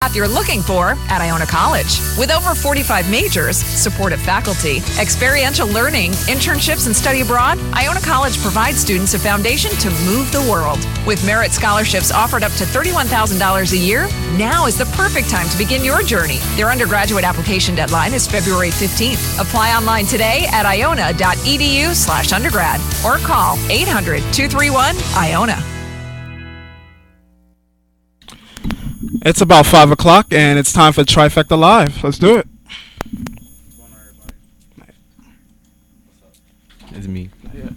path you're looking for at Iona College. With over 45 majors, supportive faculty, experiential learning, internships, and study abroad, Iona College provides students a foundation to move the world. With merit scholarships offered up to $31,000 a year, now is the perfect time to begin your journey. Their undergraduate application deadline is February 15th. Apply online today at iona.edu/undergrad or call 800-231-IONA. It's about 5 o'clock, and it's time for Trifecta Live. Let's do it. It's me. Yeah.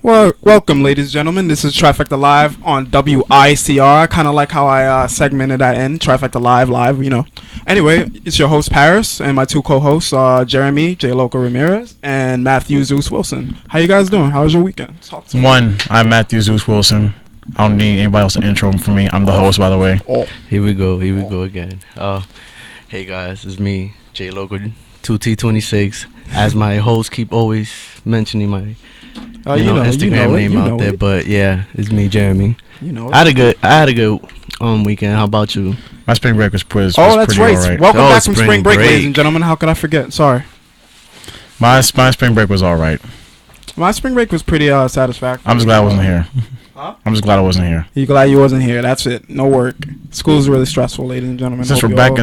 Well, welcome, ladies and gentlemen. This is Trifecta Live on WICR. I kind of like how I segmented that in. Trifecta Live, you know. Anyway, it's your host, Paris, and my two co-hosts, Jeremy, J. Loco Ramirez, and Matthew Zeus Wilson. How you guys doing? How was your weekend? Talk to me. I'm Matthew Zeus Wilson. I don't need anybody else to intro for me. I'm the host, by the way. Oh. Here we go again. Hey guys, it's me, J. Loco, 2T26. As my host keep always mentioning my Instagram name out there, but yeah, it's me, Jeremy. You know, I had a good weekend. How about you? My spring break was pretty. That's right. All right. Welcome back from spring break, ladies and gentlemen. How could I forget? Sorry. My spring break was all right. My spring break was pretty satisfactory. I'm just glad I wasn't here. Huh? I'm just glad I wasn't here. You glad you wasn't here? That's it. No work. School's really stressful, ladies and gentlemen. Since we're back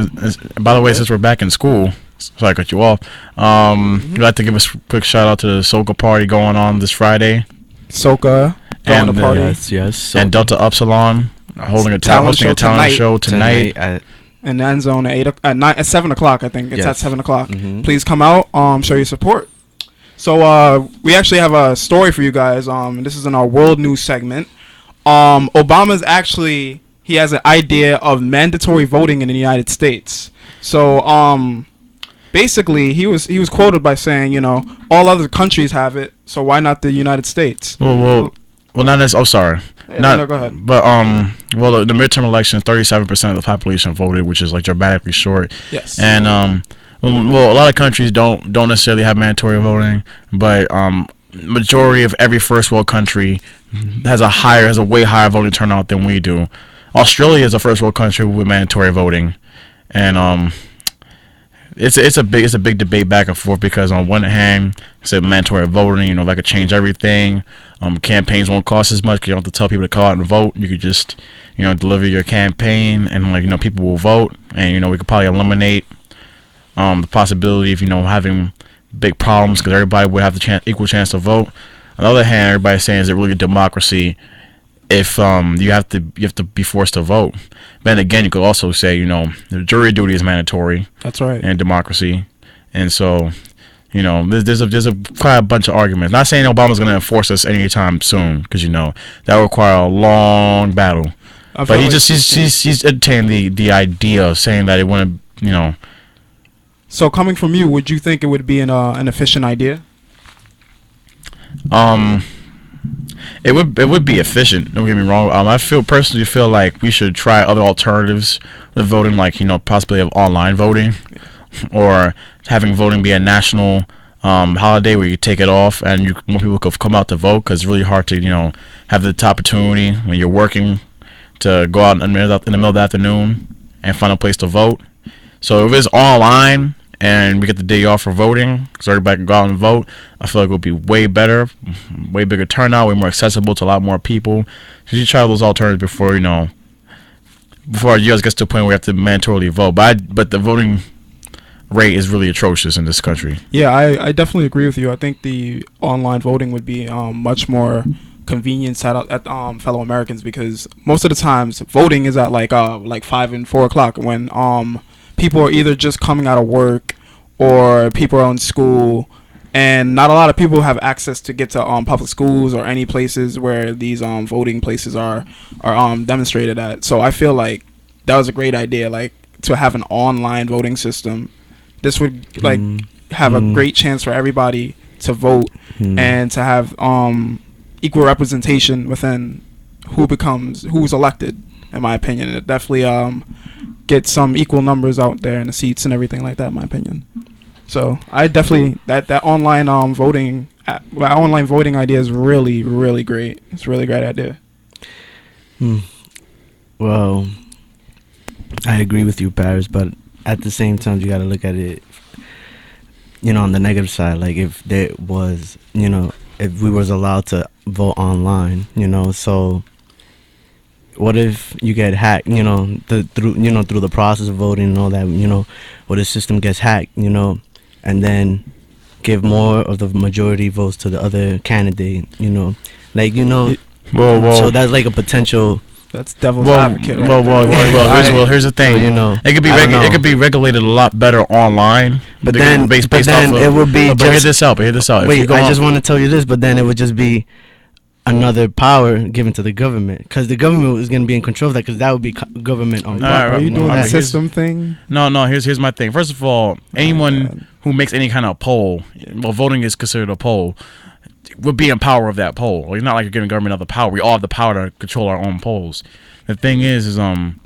in school, sorry I cut you off. We'd like to give a quick shout out to the Soca party going on this Friday. Soca and the party. Yes. And Delta Upsilon hosting a talent show tonight. In the end zone at 7 o'clock, I think. It's at 7 o'clock. Mm-hmm. Please come out, show your support. So we actually have a story for you guys. This is in our world news segment. Obama's he has an idea of mandatory voting in the United States. So basically he was quoted by saying, you know, all other countries have it, so why not the United States? Well, not this. Oh, sorry. Yeah, no, go ahead. But the midterm elections, 37% of the population voted, which is like dramatically short. Yes. And a lot of countries don't necessarily have mandatory voting, but majority of every first world country has a way higher voting turnout than we do. Australia is a first world country with mandatory voting, and it's a big debate back and forth, because on one hand, it's mandatory voting, you know, that could change everything. Campaigns won't cost as much because you don't have to tell people to go out and vote. You could just, you know, deliver your campaign, and people will vote, and we could probably eliminate the possibility of having big problems, because everybody would have the equal chance to vote. On the other hand, everybody's saying, is it really a democracy if you have to be forced to vote? Then again, you could also say, the jury duty is mandatory. That's right. In democracy, and so there's quite a bunch of arguments. Not saying Obama's going to enforce this anytime soon, because that would require a long battle. But he's entertained the idea of saying that it wouldn't. So coming from you, would you think it would be an efficient idea? It would be efficient. Don't get me wrong. I personally feel like we should try other alternatives with voting, like possibly have online voting, or having voting be a national holiday where you take it off and more people could come out to vote, because it's really hard to have the opportunity when you're working to go out in the middle of the afternoon and find a place to vote. So if it's online and we get the day off for voting, so everybody can go out and vote, I feel like it would be way better, way bigger turnout, way more accessible to a lot more people. So you try those alternatives before the U.S. gets to a point where we have to mandatorily vote. But the voting rate is really atrocious in this country. Yeah, I definitely agree with you. I think the online voting would be much more convenient at fellow Americans, because most of the times voting is at like 5 and 4 o'clock, when people are either just coming out of work or people are in school, and not a lot of people have access to get to public schools or any places where these voting places are demonstrated at. So I feel like that was a great idea, like to have an online voting system. This would have a great chance for everybody to vote and to have equal representation within who's elected. In my opinion, it definitely get some equal numbers out there in the seats and everything like that, in my opinion. So I definitely that online voting idea is really, really great. It's a really great idea. Well, I agree with you, Paris, but at the same time, you got to look at it, on the negative side. Like if there was, if we was allowed to vote online, so what if you get hacked, through the process of voting and all that, or the system gets hacked, and then give more of the majority votes to the other candidate, like, so that's like a potential. That's devil's advocate. Here's the thing. It could be regulated a lot better online. But then, based then off it would be. But hear this out. Wait, I just want to tell you this. But then it would just be another power given to the government, because the government is going to be in control of that, because that would be government on. Are you doing that system thing? No. Here's my thing. First of all, anyone who makes any kind of poll, well, voting is considered a poll, would be in power of that poll. Well, it's not like you're giving government other power. We all have the power to control our own polls. The thing is online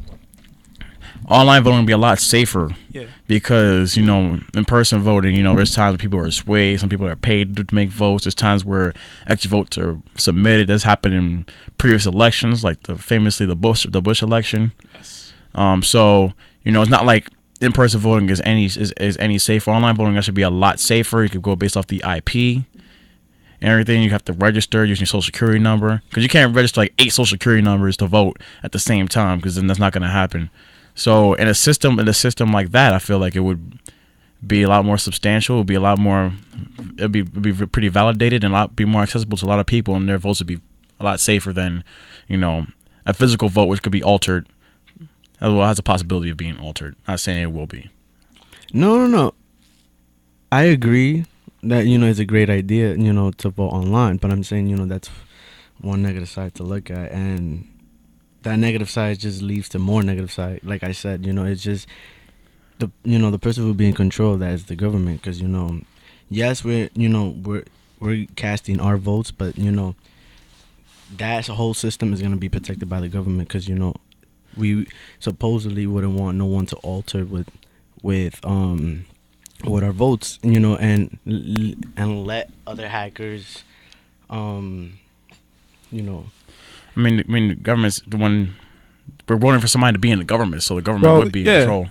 voting will be a lot safer. Yeah. Because, in-person voting, there's times when people are swayed, some people are paid to make votes. There's times where extra votes are submitted. That's happened in previous elections, like famously the Bush election. Yes. So, it's not like in-person voting is any safer. Online voting should be a lot safer. You could go based off the IP. Everything, you have to register using your social security number, because you can't register like 8 social security numbers to vote at the same time, because then that's not going to happen. So in a system like that, I feel like it would be a lot more substantial. It would be a lot more. It'd be pretty validated and be more accessible to a lot of people, and their votes would be a lot safer than a physical vote, which could be altered. As well, has a possibility of being altered. Not saying it will be. No. I agree that it's a great idea, to vote online, but I'm saying that's one negative side to look at, and that negative side just leads to more negative side. Like I said, it's just the person who will be in control of that is the government, because yes, we're casting our votes, but that whole system is going to be protected by the government, because we supposedly wouldn't want no one to alter with our votes, and let other hackers, I mean, the government's the one. We're voting for somebody to be in the government, so the government would be in control.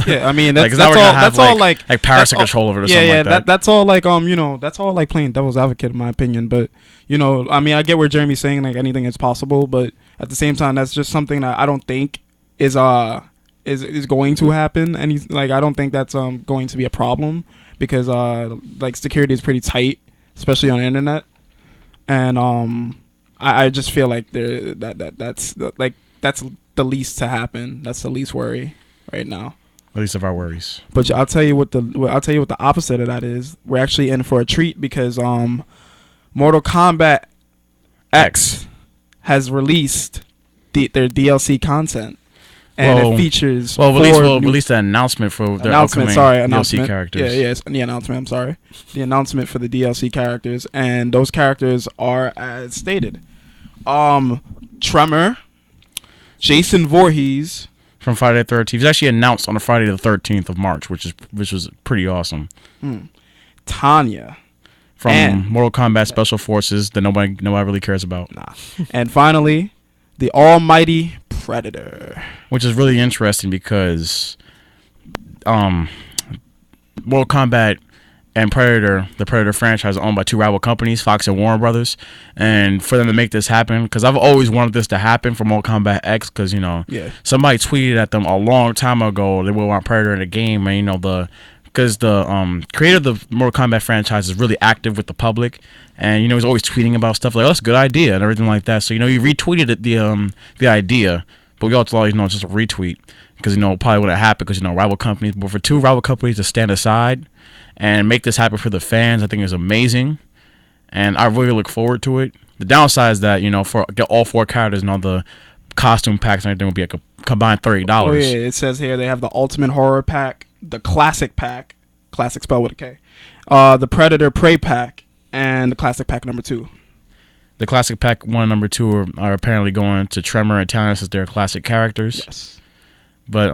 Yeah, I mean that's, like, that's all. That's all like Paris control over it or something like that. That's all like that's all like playing devil's advocate in my opinion. But I mean, I get where Jeremy's saying like anything is possible, but at the same time, that's just something that I don't think is going to happen, and I don't think that's going to be a problem, because like security is pretty tight, especially on the internet, and I just feel like that's the least to happen. That's the least worry right now. At least of our worries. But I'll tell you what the opposite of that is. We're actually in for a treat, because Mortal Kombat X has released their DLC content. And it features released an announcement for their upcoming DLC characters. Yes, the announcement. I'm sorry, the announcement for the DLC characters, and those characters are as stated: Tremor, Jason Voorhees from Friday the 13th. He's actually announced on the Friday the 13th of March, which was pretty awesome. Tanya from Mortal Kombat Special Forces that nobody really cares about. Nah, and finally, the Almighty Predator, which is really interesting because Mortal Kombat and the Predator franchise, are owned by two rival companies, Fox and Warner Brothers, and for them to make this happen, because I've always wanted this to happen for Mortal Kombat X, because somebody tweeted at them a long time ago they would want Predator in the game, and because the creator of the Mortal Kombat franchise is really active with the public, and he's always tweeting about stuff like, oh, that's a good idea and everything like that. So he retweeted the idea, but we also always know it's just a retweet, because probably wouldn't happen, because rival companies. But for two rival companies to stand aside and make this happen for the fans, I think is amazing, and I really look forward to it. The downside is that for all 4 characters and all the costume packs and everything will be like a combined $30. Oh yeah, it says here they have the Ultimate Horror Pack, the Classic Pack, classic spelled with a K, the Predator Prey Pack, and the Classic Pack number 2. The Classic Pack 1 and number 2 are apparently going to Tremor and Tanya as their classic characters. Yes. But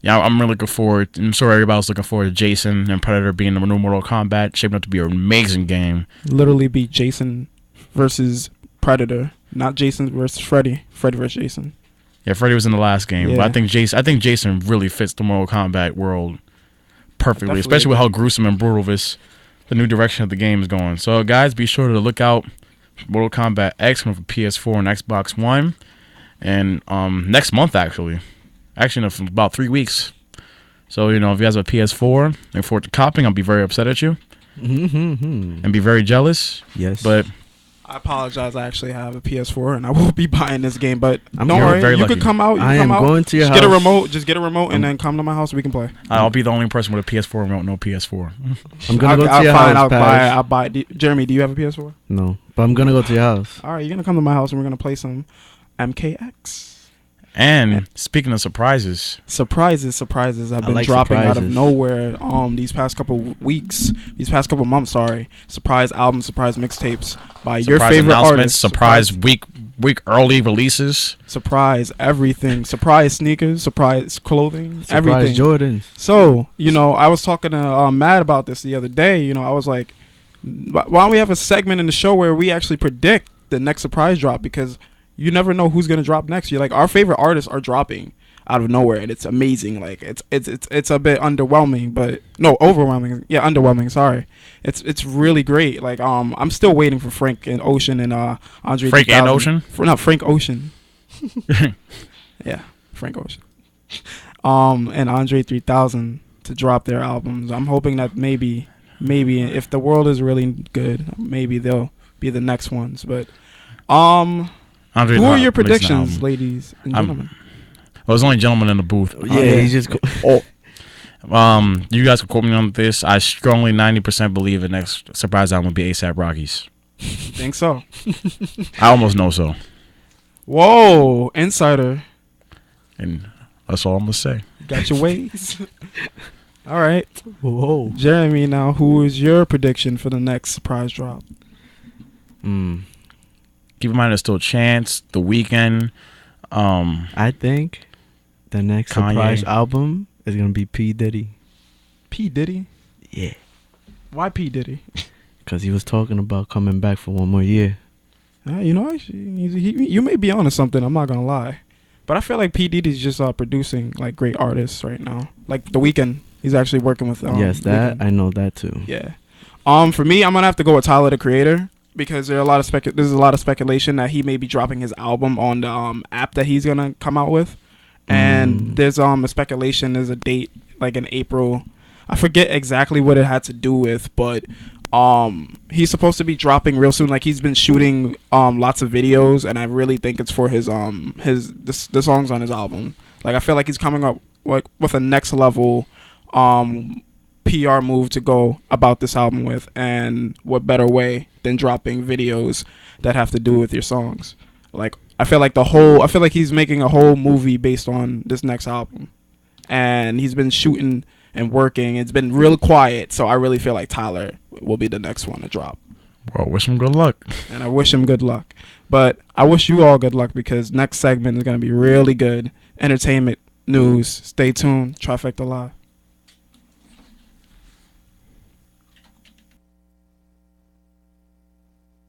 Yeah, I'm really looking forward. I'm sure everybody's looking forward to Jason and Predator being the new Mortal Kombat, shaping up to be an amazing game. Literally be Jason versus Predator, not Jason versus Freddy. Freddy versus Jason. Yeah, Freddy was in the last game, Yeah. but I think Jason really fits the Mortal Kombat world perfectly, Definitely especially with how gruesome and brutal the new direction of the game is going. So, guys, be sure to look out Mortal Kombat X for PS4 and Xbox One, and next month actually in about 3 weeks. So if you guys have a PS4 and forward to copying, I'll be very upset at you and be very jealous. Yes, but I apologize. I actually have a PS4 and I will be buying this game, but I'm don't worry. very You lucky. could come out. I am going to your Just house. Get a remote, and then come to my house. We can play. I'll be the only person with a PS4 remote, no PS4. I'm gonna go to your house. I'll buy. Jeremy, do you have a PS4? No, but I'm gonna go to your house. All right, you're gonna come to my house and we're gonna play some MKX. And speaking of surprises Surprises have been like dropping out of surprises. nowhere. These past couple months. Sorry, surprise albums, surprise mixtapes by your surprise favorite announcements, artists. surprise week early releases, Surprise everything. Surprise sneakers. Surprise clothing. Surprise everything. Jordans. So I was talking to Matt about this the other day. I was like, why don't we have a segment in the show where we actually predict the next surprise drop, because you never know who's gonna drop next. You're like, our favorite artists are dropping out of nowhere, and it's amazing. Like it's a bit underwhelming, but no, overwhelming. Yeah, underwhelming. Sorry, it's really great. Like I'm still waiting for Frank and Ocean and Andre. Frank 3000. and Ocean. No, Frank Ocean. Yeah, Frank Ocean. And Andre 3000 to drop their albums. I'm hoping that maybe if the world is really good, maybe they'll be the next ones. But Andre who are your released an predictions, album. ladies and gentlemen? Well, there's only gentlemen in the booth. Yeah, he just. You guys can quote me on this. I strongly 90% believe the next surprise album will be ASAP Rocky's. Think so? I almost know so, Whoa, insider, and that's all I'm gonna say. got your ways. All right, Whoa. Jeremy. Now, who is your prediction for the next surprise drop? Keep in mind, there's still a chance. The Weeknd. I think the next Kanye. surprise album is gonna be P Diddy. P Diddy. Yeah, Why P Diddy? because he was talking about coming back for one more year. You may be onto something. I'm not gonna lie, but I feel like P Diddy's just producing like great artists right now. Like The Weeknd, he's actually working with. Yes, that Weeknd. I know that too. Yeah. For me, I'm gonna have to go with Tyler the Creator, because there's a lot of speculation that he may be dropping his album on the app that he's gonna come out with, and there's a speculation, there's a date like in April. I forget exactly what it had to do with, but he's supposed to be dropping real soon. Like, he's been shooting lots of videos, and I really think it's for his the songs on his album. Like, I feel like he's coming up like with a next level PR move to go about this album with, and what better way than dropping videos that have to do with your songs. Like, I feel like he's making a whole movie based on this next album, and he's been shooting and working. It's been real quiet, so I really feel like Tyler will be the next one to drop, Well, wish him good luck. and I wish him good luck. But I wish you all good luck, because next segment is going to be really good entertainment news. Stay tuned. Trifecta Live.